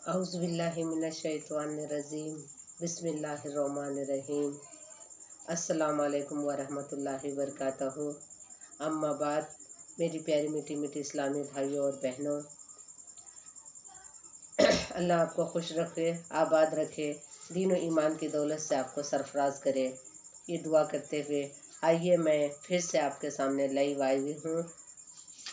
औज़ुबिल्लाहि मिनश्शैतानिर्रजीम बिस्मिल्लाहिर्रहमानिर्रहीम अस्सलामु अलैकुम वरहमतुल्लाहि वबरकातुहू। अम्मा बाद, मेरी प्यारी मीठी मीठी इस्लामी भाइयों और बहनों, अल्लाह आपको खुश रखे, आबाद रखे, दीन और ईमान की दौलत से आपको सरफराज करे, ये दुआ करते हुए आइए मैं फिर से आपके सामने लाइव आई हुई हूँ।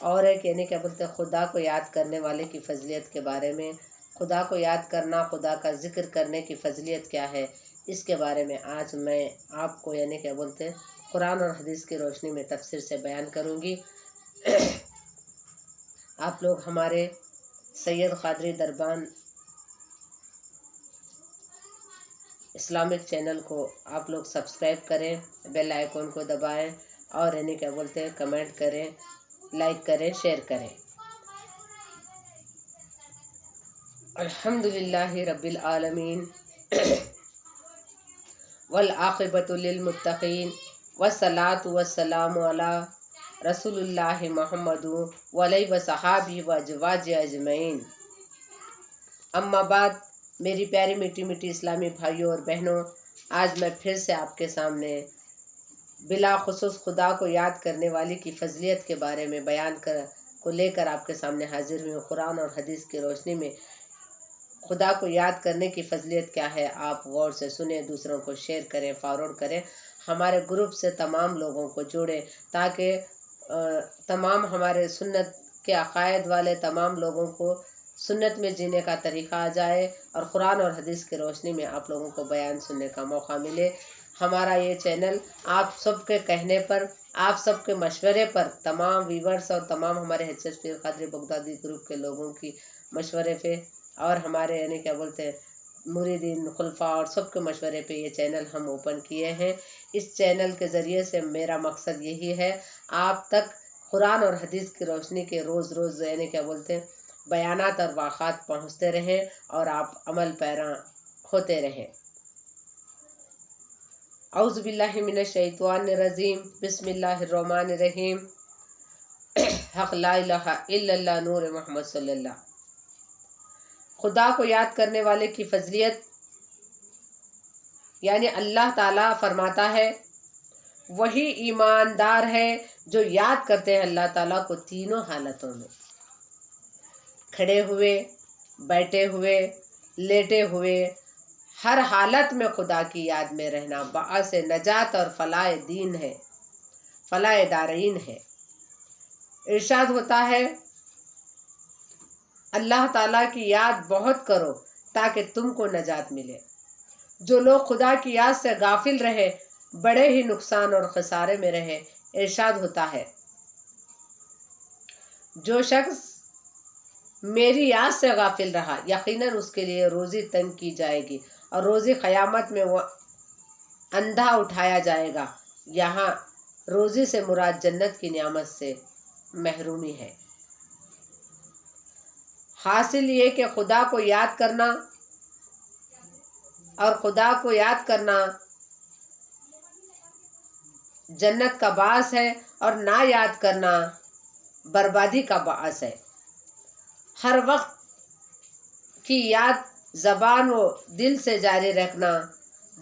और एक यानी क्या बोलते हैं, खुदा को याद करने वाले की फजीलियत के बारे में, खुदा को याद करना, खुदा का जिक्र करने की फजीलियत क्या है, इसके बारे में आज मैं आपको यानी क्या बोलते हैं कुरान और हदीस की रोशनी में तफसीर से बयान करूँगी। आप लोग हमारे सैयद क़ादरी दरबान इस्लामिक चैनल को आप लोग सब्सक्राइब करें, बेल आइकॉन को दबाएं और यानी क्या बोलते हैं कमेंट करें, लाइक करें, शेयर करें। अल्हम्दुलिल्लाहि रब्बिल आलमीन वल आक़िबतु लिल मुत्तक़ीन वस्सलातु वस्सलामु अला रसूलिल्लाहि मुहम्मदु व अलैहि व सहाबी व अज़वाजिहि अजमईन। अम्मा बाद, मेरी प्यारी मीठी मीठी इस्लामी भाइयों और बहनों, आज मैं फिर से आपके सामने बिला खुसूस खुदा को याद करने वाली की फजीलियत के बारे में बयान को लेकर आपके सामने हाजिर हुई हूँ। कुरान और हदीस की रोशनी में खुदा को याद करने की फजीलियत क्या है, आप गौर से सुने, दूसरों को शेयर करें, फॉरवर्ड करें, हमारे ग्रुप से तमाम लोगों को जोड़ें ताकि तमाम हमारे सुन्नत के अकायद वाले तमाम लोगों को सुन्नत में जीने का तरीक़ा आ जाए और कुरान और हदीस की रोशनी में आप लोगों को बयान सुनने का मौका मिले। हमारा ये चैनल आप सबके कहने पर, आप सबके मशवरे पर, तमाम व्यूवर्स और तमाम हमारे HH पीर क़ादरी बगदादी ग्रुप के लोगों की मशवरे पे और हमारे यानी क्या बोलते हैं मुरीदीन खुलफा और सबके मशवरे पे ये चैनल हम ओपन किए हैं। इस चैनल के ज़रिए से मेरा मकसद यही है, आप तक कुरान और हदीस की रोशनी के रोज़ रोज़ यानी क्या बोलते हैं बयानात और वाक़ात पहुँचते रहें और आप अमल पैरा होते रहें। औज़ुबिल्लाहि मिनश्शैतानिर्रजीम बिस्मिल्लाहिर्रहमानिर्रहीम हक़ ला इलाहा इल्लल्लाह नूर मोहम्मद सल्लल्लाह। खुदा को याद करने वाले की फजीलियत यानी अल्लाह ताला फरमाता है, वही ईमानदार है जो याद करते हैं अल्लाह ताला को तीनों हालतों में, खड़े हुए, बैठे हुए, लेटे हुए, हर हालत में खुदा की याद में रहना बाअस नजात और फलाह दीन है, फलाह दारीन है। इरशाद होता है, अल्लाह ताला की याद बहुत करो ताकि तुमको नजात मिले। जो लोग खुदा की याद से गाफिल रहे बड़े ही नुकसान और खसारे में रहे। इरशाद होता है, जो शख्स मेरी याद से गाफिल रहा यकीनन उसके लिए रोज़ी तंग की जाएगी और रोज़ी क़यामत में वो अंधा उठाया जाएगा। यहाँ रोज़ी से मुराद जन्नत की नियामत से महरूमी है। हासिल ये कि खुदा को याद करना और खुदा को याद करना जन्नत का बास है और ना याद करना बर्बादी का बास है। हर वक्त की याद ज़बान व दिल से जारी रखना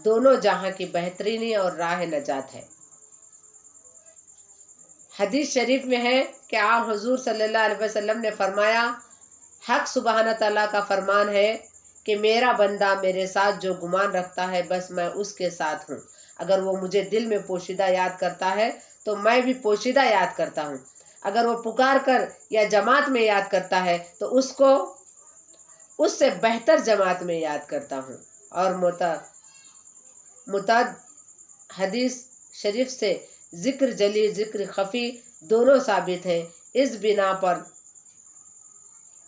दोनों जहां की बेहतरीनी और राह नजात है। हदीस शरीफ में है कि आप हुजूर सल्लल्लाहु अलैहि वसल्लम ने फरमाया, हक सुबहान तआला का फरमान है कि मेरा बंदा मेरे साथ जो गुमान रखता है बस मैं उसके साथ हूँ। अगर वो मुझे दिल में पोशीदा याद करता है तो मैं भी पोशीदा याद करता हूँ। अगर वो पुकार कर या जमात में याद करता है तो उसको उससे बेहतर जमात में याद करता हूँ। और मुतअद्दिद हदीस शरीफ से जिक्र जली जिक्र खफी दोनों साबित हैं। इस बिना पर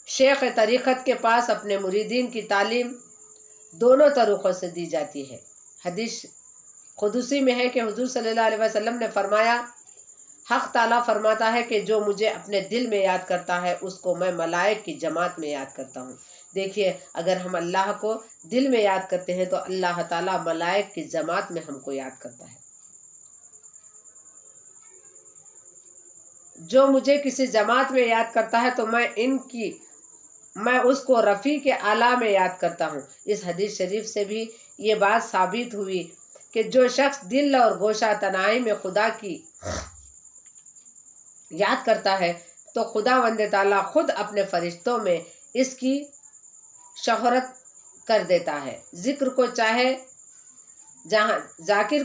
शेख तरीक़त के पास अपने मुरीदीन की तालीम दोनों तरीक़ों से दी जाती है। हदीस कुदसी में है कि हुजूर सल्लल्लाहु अलैहि वसल्लम ने फरमाया, हक़ ताला फरमाता है कि जो मुझे अपने दिल में याद करता है उसको मैं मलाइक की जमात में याद करता हूँ। देखिए, अगर हम अल्लाह को दिल में याद करते हैं तो अल्लाह ताला मलाइक की जमात में हमको याद करता है। जो मुझे किसी जमात में याद करता है तो मैं इनकी میں اس کو رفیق اعلیٰ میں یاد کرتا ہوں۔ اس حدیث شریف سے بھی یہ بات ثابت ہوئی کہ جو شخص دل اور گوشہ تنہائی میں خدا کی یاد کرتا ہے تو خداوند تعالیٰ خود اپنے فرشتوں میں اس کی شہرت کر دیتا ہے۔ ذاکر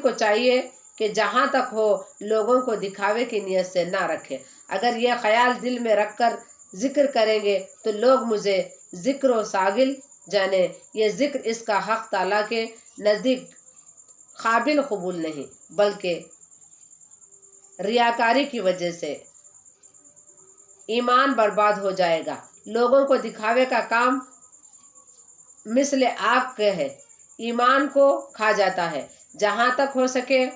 کو چاہیے کہ جہاں تک ہو لوگوں کو دکھاوے کی نیت سے نہ رکھے۔ اگر یہ خیال دل میں رکھ کر ذکر کریں گے تو لوگ مجھے ذکر و شاغل جانے، یہ ذکر اس کا حق تعالیٰ کے نزدیک قابل قبول نہیں بلکہ ریاکاری کی وجہ سے ایمان برباد ہو جائے گا۔ لوگوں کو دکھاوے کا کام مثل آگ کے ہے، ایمان کو کھا جاتا ہے۔ جہاں تک ہو سکے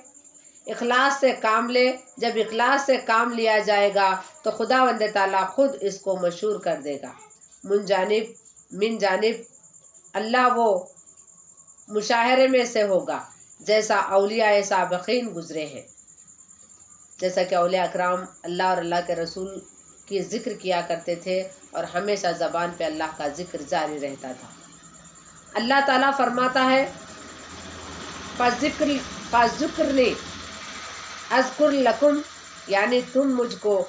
اخلاص سے کام لے۔ جب اخلاص سے کام لیا جائے گا تو خداوند تعالیٰ خود اس کو مشہور کر دے گا۔ من جانب اللہ وہ مشاہرے میں سے ہوگا جیسا اولیاء سابقین گزرے ہیں، جیسا کہ اولیاء اکرام اللہ اور اللہ کے رسول کی ذکر کیا کرتے تھے اور ہمیشہ زبان پہ اللہ کا ذکر جاری رہتا تھا۔ اللہ تعالیٰ فرماتا ہے فَذِكْرْنِي اذکر لکم، یعنی تم مجھ کو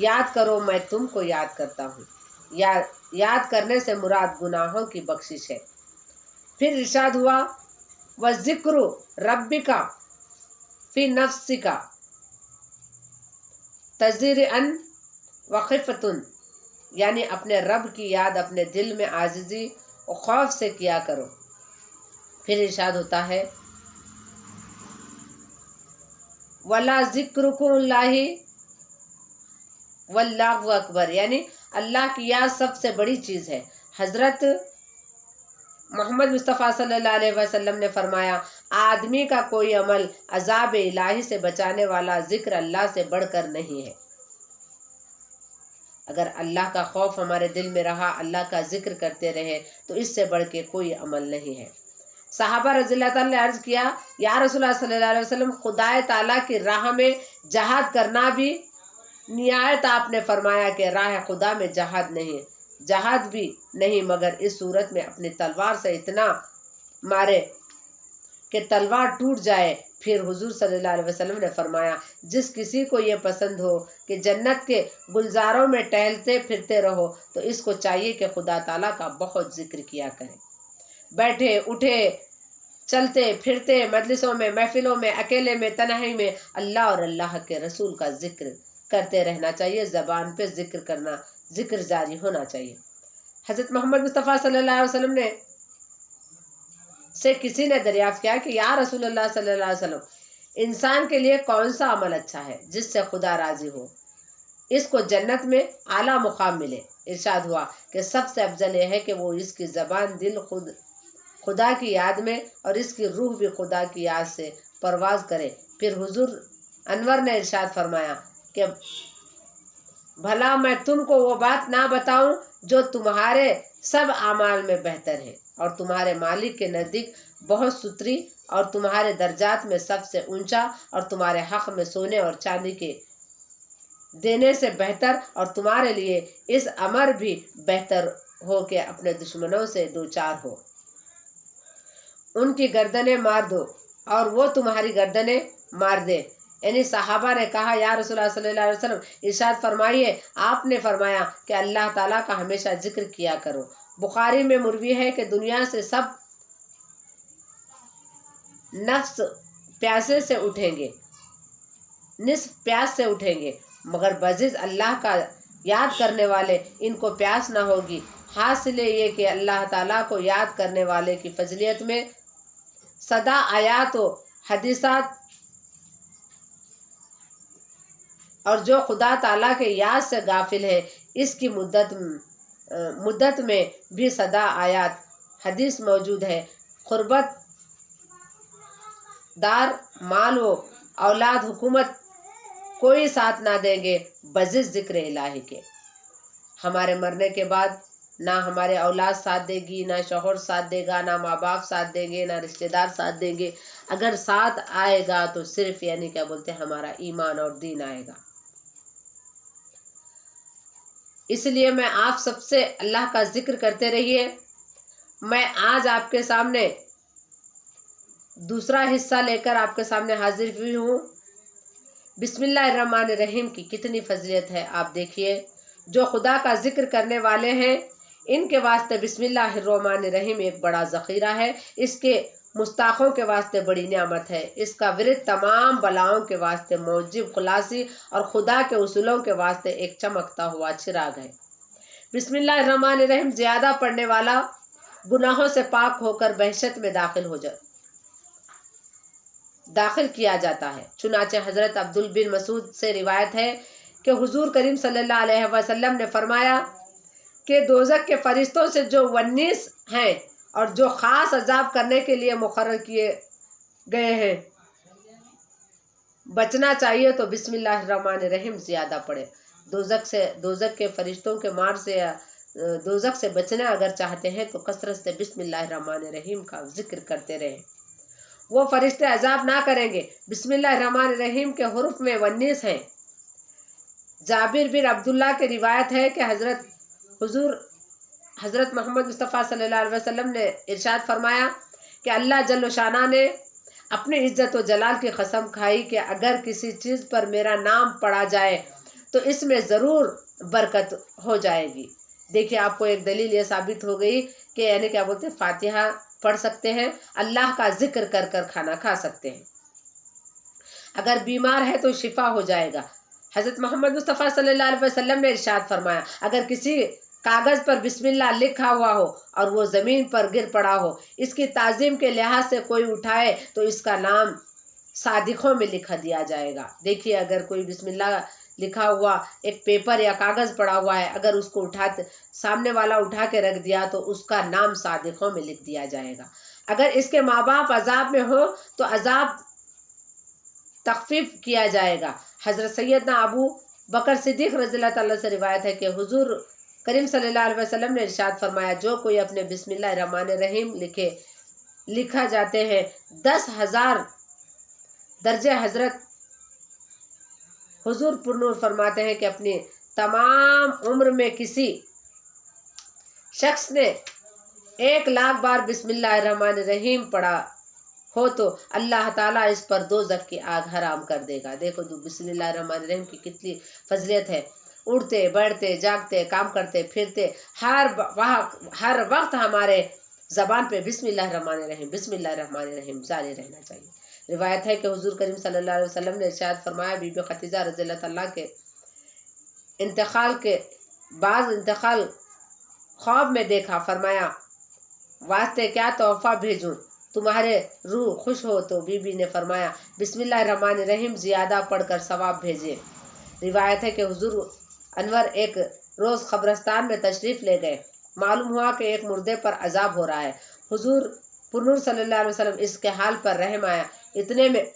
یاد کرو میں تم کو یاد کرتا ہوں۔ یاد کرنے سے مراد گناہوں کی بخشش ہے۔ پھر ارشاد ہوا وَذِكْرُ رَبِّكَ فِي نَفْسِكَ تَضَرُّعًا وَخِفْیَةً، یعنی اپنے رب کی یاد اپنے دل میں عاجزی و خوف سے کیا کرو۔ پھر ارشاد ہوتا ہے وَلَذِكْرُ اللَّهِ وَاللَّهُ اکبر، یعنی اللہ کی یاد سب سے بڑی چیز ہے۔ حضرت محمد مصطفیٰ صلی اللہ علیہ وسلم نے فرمایا آدمی کا کوئی عمل عذاب الہی سے بچانے والا ذکر اللہ سے بڑھ کر نہیں ہے۔ اگر اللہ کا خوف ہمارے دل میں رہا، اللہ کا ذکر کرتے رہے تو اس سے بڑھ کے کوئی عمل نہیں ہے۔ صحابہ رضی اللہ تعالیٰ نے عرض کیا یا رسول اللہ صلی اللہ علیہ وسلم خدا تعالیٰ کی راہ میں جہاد کرنا بھی نہایت، آپ نے فرمایا کہ راہ خدا میں جہاد بھی نہیں مگر اس صورت میں اپنی تلوار سے اتنا مارے کہ تلوار ٹوٹ جائے۔ پھر حضور صلی اللہ علیہ وسلم نے فرمایا جس کسی کو یہ پسند ہو کہ جنت کے گلزاروں میں ٹہلتے پھرتے رہو تو اس کو چاہیے کہ خدا تعالیٰ کا بہت ذکر کیا کرے۔ بیٹھے اٹھے چلتے پھرتے مجلسوں میں، محفلوں میں، اکیلے میں، تنہائی میں اللہ اور اللہ کے رسول کا ذکر کرتے رہنا چاہیے۔ زبان پہ ذکر جاری ہونا چاہیے۔ حضرت محمد مصطفیٰ صلی اللہ علیہ وسلم سے کسی نے دریافت کیا کہ یا رسول اللہ صلی اللہ علیہ وسلم انسان کے لیے کون سا عمل اچھا ہے جس سے خدا راضی ہو، اس کو جنت میں اعلیٰ مقام ملے؟ ارشاد ہوا کہ سب سے افضل یہ ہے کہ وہ اس کی زبان دل خدا کی یاد میں اور اس کی روح بھی خدا کی یاد سے پرواز کرے۔ پھر حضور انور نے ارشاد فرمایا کہ بھلا میں تم کو وہ بات نہ بتاؤں جو تمہارے سب اعمال میں بہتر ہے اور تمہارے مالک کے نزدیک بہت ستری اور تمہارے درجات میں سب سے اونچا اور تمہارے حق میں سونے اور چاندی کے دینے سے بہتر، اور تمہارے لیے اس امر بھی بہتر ہو کہ اپنے دشمنوں سے دوچار ہو، ان کی گردنیں مار دو اور وہ تمہاری گردنیں مار دے۔ یعنی صحابہ نے کہا یا رسول اللہ صلی اللہ علیہ وسلم ارشاد فرمائیے۔ آپ نے فرمایا کہ اللہ تعالیٰ کا ہمیشہ ذکر کیا کرو۔ بخاری میں مروی ہے کہ دنیا سے سب نفس پیاسے سے اٹھیں گے، نصف پیاس سے اٹھیں گے، مگر بجز اللہ کا یاد کرنے والے ان کو پیاس نہ ہوگی۔ حاصل یہ کہ اللہ تعالیٰ کو یاد کرنے والے کی فضیلت میں سدا آیات و حدیثات، اور جو خدا تعالیٰ کے یاد سے غافل ہے اس کی مدت میں بھی سدا آیات حدیث موجود ہے۔ قربت دار، مال و اولاد، حکومت کوئی ساتھ نہ دیں گے بجز ذکر الہی کے۔ ہمارے مرنے کے بعد نہ ہمارے اولاد ساتھ دے گی، نہ شوہر ساتھ دے گا، نہ ماں باپ ساتھ دیں گے، نہ رشتہ دار ساتھ دیں گے۔ اگر ساتھ آئے گا تو صرف یعنی کیا بولتے ہیں ہمارا ایمان اور دین آئے گا۔ इसलिए मैं आप सबसे अल्लाह का जिक्र करते रहिए। मैं आज आपके सामने दूसरा हिस्सा लेकर आपके सामने हाजिर हुई हूँ। बिस्मिल्लाहिर्रहमानिर्रहीम की कितनी फजीलत है आप देखिए। जो खुदा का जिक्र करने वाले हैं इनके वास्ते बिस्मिल्लाहिर्रहमानिर्रहीम एक बड़ा ज़ख़ीरा है। इसके मुस्ताकों के वास्ते बड़ी नियामत है। इसका विरद तमाम बलाओं के वास्ते मौजिब खुलासी और खुदा के उसूलों के वास्ते एक चमकता हुआ चिराग है। बिस्मिल्लाहिर्रहमानिर्रहीम ज़्यादा पढ़ने वाला गुनाहों से पाक होकर बहशत में दाखिल किया जाता है। चुनाचे हज़रत अब्दुल बिन मसूद से रिवायत है कि हुजूर करीम सल्लल्लाहु अलैहि वसल्लम ने फरमाया कि दोज़ख के फरिश्तों से जो 19 हैं और जो ख़ास अजाब करने के लिए मुकर्रर किए गए हैं, बचना चाहिए तो बिस्मिल्लाहिर्रहमानिर्रहीम ज़्यादा पढ़े। दोज़ख के फरिश्तों के मार से या दोज़ख से बचना अगर चाहते हैं तो कसरत से बिस्मिल्लाहिर्रहमानिर्रहीम का जिक्र करते रहें। वो फरिश्ते अजाब ना करेंगे। बिस्मिल्लाहिर्रहमानिर्रहीम के हुरूफ में 19 हैं। जाबिर बिन अब्दुल्ला की रिवायत है कि हज़रत मोहम्मद मुस्तफ़ा सल्लल्लाहु अलैहि वसल्लम ने इरशाद फरमाया कि अल्लाह जल्ल शाना ने अपनी इज़्ज़त व जलाल की कसम खाई कि अगर किसी चीज़ पर मेरा नाम पढ़ा जाए तो इसमें ज़रूर बरकत हो जाएगी। देखिए आपको एक दलील ये साबित हो गई कि यानी क्या बोलते हैं, फातिहा पढ़ सकते हैं, अल्लाह का जिक्र कर कर खाना खा सकते हैं। अगर बीमार है तो शिफा हो जाएगा। हज़रत मोहम्मद मुस्तफ़ा सल्लल्लाहु अलैहि वसल्लम ने इरशाद फरमाया अगर किसी कागज़ पर बिस्मिल्लाह लिखा हुआ हो और वो ज़मीन पर गिर पड़ा हो, इसकी ताज़ीम के लिहाज से कोई उठाए तो इसका नाम सादिकों में लिखा दिया जाएगा। देखिए अगर कोई बिस्मिल्लाह लिखा हुआ एक पेपर या कागज़ पड़ा हुआ है, अगर उसको सामने वाला उठा के रख दिया तो उसका नाम सादिकों में लिख दिया जाएगा। अगर इसके माँ बाप अजाब में हो तो अजाब तखफीफ किया जाएगा। हज़रत सैयदना अबू बकर सिद्दीक़ रज़ियल्लाहु ताला से रिवायत है कि हुजूर करीम सल्लल्लाहु अलैहि वसल्लम ने इरशाद फरमाया जो कोई अपने बिस्मिल्लाहिर्रहमानिर्रहीम लिखा जाते हैं 10,000 दर्जे हज़रत हुजूर पुरनूर फरमाते हैं कि अपनी तमाम उम्र में किसी शख्स ने 1,00,000 बार बिस्मिल्लाहिर्रहमानिर्रहीम पढ़ा हो तो अल्लाह ताला इस पर दोज़ख की आग हराम कर देगा। देखो बिस्मिल्लाहिर्रहमानिर्रहीम की कितनी फजीलत है। उठते बैठते जागते काम करते फिरते हर वक्त हमारे ज़बान पे बिस्मिल्लाहिर्रहमानिर्रहीम जारी रहना चाहिए। रिवायत है कि हुजूर करीम सल्लल्लाहु अलैहि वसल्लम ने इरशाद फरमाया बीबी खदीजा रज़ियल्लाहु ताला के इंतकाल ख्वाब में देखा। फरमाया वास्ते क्या तोहफा भेजूं, तुम्हारे रूह खुश हो। तो बीबी ने फरमाया बिस्मिल्लाहिर्रहमानिर्रहीम ज़्यादा पढ़कर सवाब भेजे। रिवायत है कि हुजूर अनवर एक रोज़ क़ब्रिस्तान में तशरीफ़ ले गए। मालूम हुआ कि एक मुर्दे पर अजाब हो रहा है। हुजूर पुरनूर सल्लल्लाहु अलैहि वसल्लम इसके हाल पर रहम आया। इतने में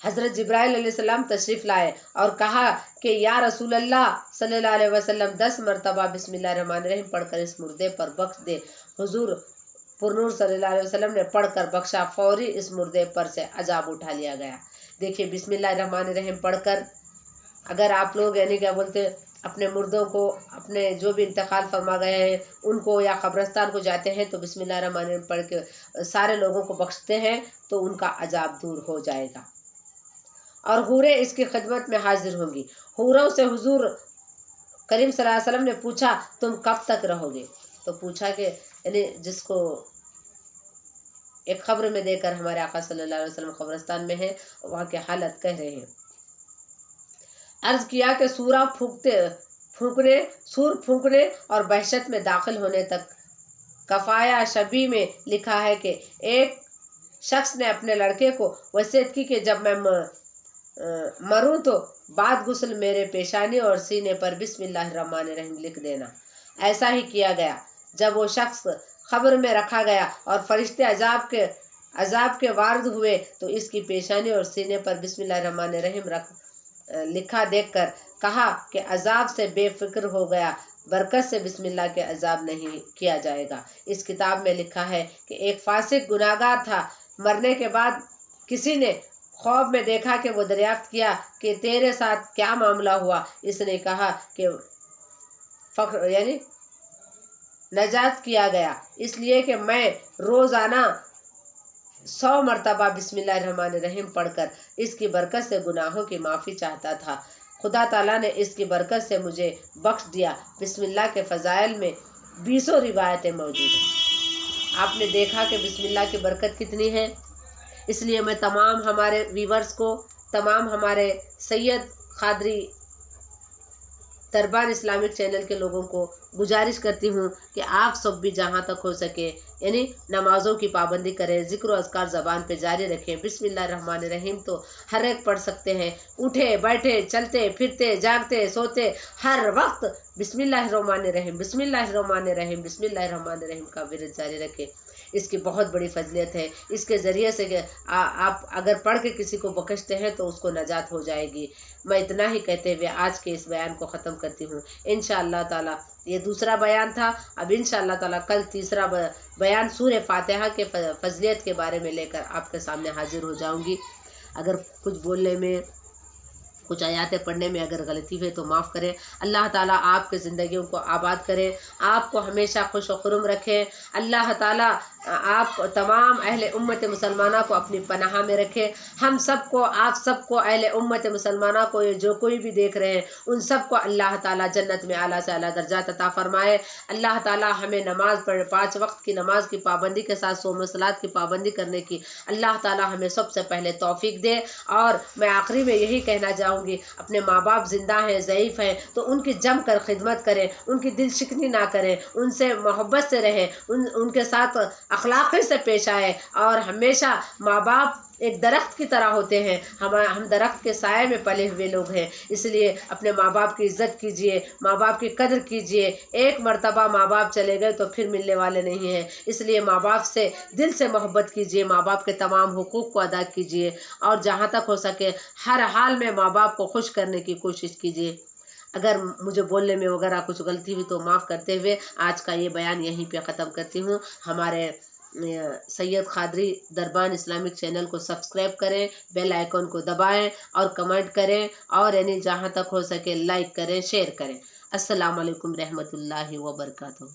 हज़रत जिब्राइल अलैहिस्सलाम तशरीफ़ लाए और कहा कि या रसूल अल्लाह सल्लल्लाहु अलैहि वसल्लम 10 मरतबा बिस्मिल्लाहिर्रहमानिर्रहीम पढ़कर इस मुर्दे पर बख्श दे। हुजूर पुरनूर सल्लल्लाहु अलैहि वसल्लम ने पढ़कर बख्शा। फौरी इस मुर्दे पर से अजाब उठा लिया गया। देखिए बिस्मिल्लाहिर्रहमानिर्रहीम पढ़कर अगर आप लोग यानी क्या बोलते अपने मुर्दों को अपने जो भी इंतकाल फरमा गए हैं उनको या कब्रिस्तान को जाते हैं तो बिस्मिल्लाहिर्रहमानिर्रहीम पढ़ के सारे लोगों को बख्शते हैं तो उनका अजाब दूर हो जाएगा और हूरें इसकी खिदमत में हाजिर होंगी। हूरों से हुजूर करीम सल्लल्लाहु अलैहि वसल्लम ने पूछा तुम कब तक रहोगे? तो पूछा कि यानी जिसको एक खबर में देकर हमारे आका सल्लल्लाहु अलैहि वसल्लम कब्रिस्तान में है वहाँ की हालत कह रहे हैं। अर्ज किया कि सूर फूंकने और बहशत में दाखिल होने तक। कफाया शबी में लिखा है कि एक शख्स ने अपने लड़के को वसीयत की कि जब मैं मरूं तो बाद गुस्ल मेरे पेशानी और सीने पर बिस्मिल्लाहिर्रहमानिर्रहीम लिख देना। ऐसा ही किया गया। जब वो शख्स खबर में रखा गया और फरिश्ते अजाब के वारद हुए तो इसकी पेशानी और सीने पर बिस्मिल्लाहिर्रहमानिर्रहीम लिखा देखकर कहा कि अजाब से बेफिक्र हो गया, बरकत से बिस्मिल्लाह के अजाब नहीं किया जाएगा। इस किताब में लिखा है कि एक फासिक गुनाहगार था। मरने के बाद किसी ने ख्वाब में देखा कि वो दरियाफ्त किया कि तेरे साथ क्या मामला हुआ। इसने कहा कि फ़ख्र यानी नजात किया गया इसलिए कि मैं रोज़ाना 100 मरतबा बिस्मिल्लाहिर्रहमानिर्रहीम पढ़कर इसकी बरकत से गुनाहों की माफ़ी चाहता था। खुदा ताला ने इसकी बरकत से मुझे बख्श दिया। बिस्मिल्लाह के फ़ज़ाइल में 20 रिवायतें मौजूद हैं। आपने देखा कि बिस्मिल्लाह की बरकत कितनी है। इसलिए मैं तमाम हमारे व्यूवर्स को, तमाम हमारे सैयद खादरी दरबार इस्लामिक चैनल के लोगों को गुजारिश करती हूँ कि आप सब भी जहाँ तक हो सके यानी नमाज़ों की पाबंदी करें, ज़िक्र अज़कार ज़बान पे जारी रखें। बिस्मिल्लाहिर्रहमानिर्रहीम तो हर एक पढ़ सकते हैं। उठे बैठे चलते फिरते जागते सोते हर वक्त बिस्मिल्लाहिर्रहमानिर्रहीम बिस्मिल्लाहिर्रहमानिर्रहीम बिस्मिल्लाहिर्रहमानिर्रहीम का विरद जारी रखें। इसकी बहुत बड़ी फजलियत है। इसके ज़रिए से आप अगर पढ़ के किसी को बख्शते हैं तो उसको नजात हो जाएगी। मैं इतना ही कहते हुए आज के इस बयान को ख़त्म करती हूँ। इंशाअल्लाह ताला ये दूसरा बयान था। अब इंशाअल्लाह ताला कल तीसरा बयान सूरह फातिहा के फजलियत के बारे में लेकर आपके सामने हाजिर हो जाऊँगी। अगर कुछ बोलने में, कुछ आयातें पढ़ने में अगर गलती हुई तो माफ़ करें। अल्लाह ताला आपके ज़िंदगियों को आबाद करे, आपको हमेशा खुश व खुर्म रखे। अल्लाह ताला आप तमाम अहले उम्मत मुसलमाना को अपनी पनाह में रखे। हम सबको, आप सबको, अहले उम्मत मुसलमाना को, ये जो कोई भी देख रहे हैं उन सबको अल्लाह ताला जन्नत में आला से आला दर्जात अता फरमाए। अल्लाह ताला हमें नमाज पढ़ 5 वक्त की नमाज की पाबंदी के साथ सौम सलात की पाबंदी करने की अल्लाह ताला हमें सबसे पहले तौफीक दे। और मैं आखिरी में यही कहना चाहूँगी, अपने माँ बाप ज़िंदा हैं, ज़ईफ़ हैं तो उनकी जम कर खिदमत करें, उनकी दिल शिकनी ना करें, उनसे मोहब्बत से रहें, उनके साथ अखलाक़ी से पेश आए। और हमेशा माँ बाप एक दरख्त की तरह होते हैं। हम दरख्त के साए में पले हुए लोग हैं। इसलिए अपने माँ बाप की इज़्ज़त कीजिए, माँ बाप की कदर कीजिए। एक मर्तबा माँ बाप चले गए तो फिर मिलने वाले नहीं हैं। इसलिए माँ बाप से दिल से मोहब्बत कीजिए, माँ बाप के तमाम हुकूक़ को अदा कीजिए और जहाँ तक हो सके हर हाल में माँ बाप को खुश करने की कोशिश कीजिए। अगर मुझे बोलने में वगैरह कुछ गलती हुई तो माफ़ करते हुए आज का ये बयान यहीं पे ख़त्म करती हूँ। हमारे सैयद खादरी दरबार इस्लामिक चैनल को सब्सक्राइब करें, बेल आइकन को दबाएं और कमेंट करें और यानी जहाँ तक हो सके लाइक करें, शेयर करें। अस्सलाम वालेकुम रहमतुल्लाहि व बरकातहू।